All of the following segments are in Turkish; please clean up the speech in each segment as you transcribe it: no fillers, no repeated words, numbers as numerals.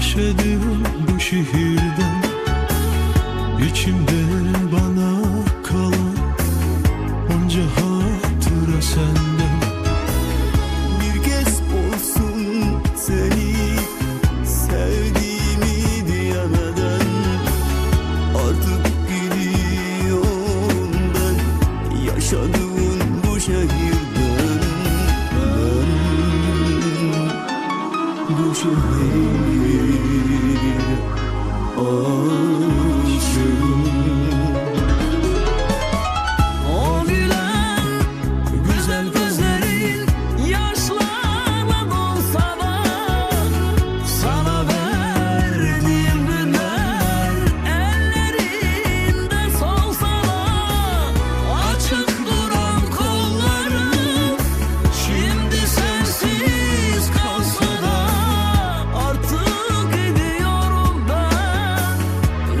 Yaşadığım bu şehirden içimde bana kalan onca hatıra senden. Bir kez olsun seni sevdiğimi diyemeden artık gidiyorum ben yaşadığım bu şehirden. Ben bu şehir aşığım. O gülen güzel gözlerin yaşlarla dolsa da sana verdiğim günler ellerinde solsa da açık duran kollarım şimdi sensiz kalsa da artık gidiyorum ben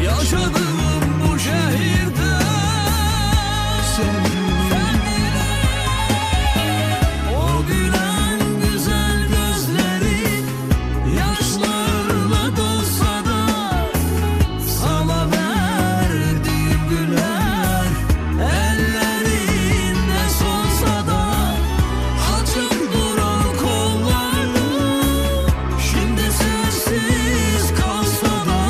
yaşadığım bu şehirde. O gülen güzel gözlerin yaşlarla dolsa da sana verdiğim günler ellerinde solsa da açık duran kollarım şimdi sensiz kalsa da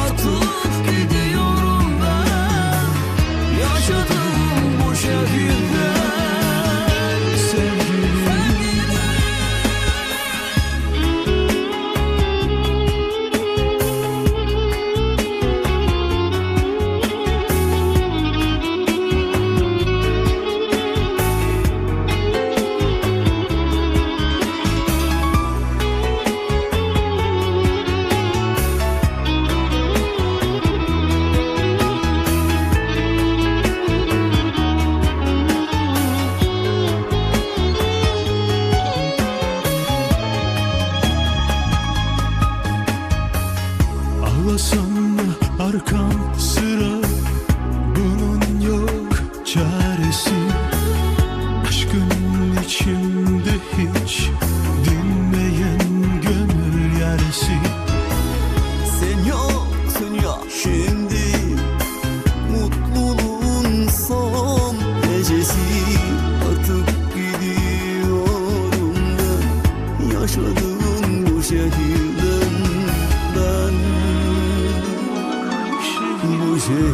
artık gidiyorum ben yaşadığım bu şehirde. Ağlasam da arkam sıra, bunun yok çaresi. Aşkın içimde hiç dinmeyen gönül yaresi. Sen yoksun ya şimdi mutluluğun son gecesi. Artık gidiyorum ben yaşadığım bu şehirden. Ben bu şehirde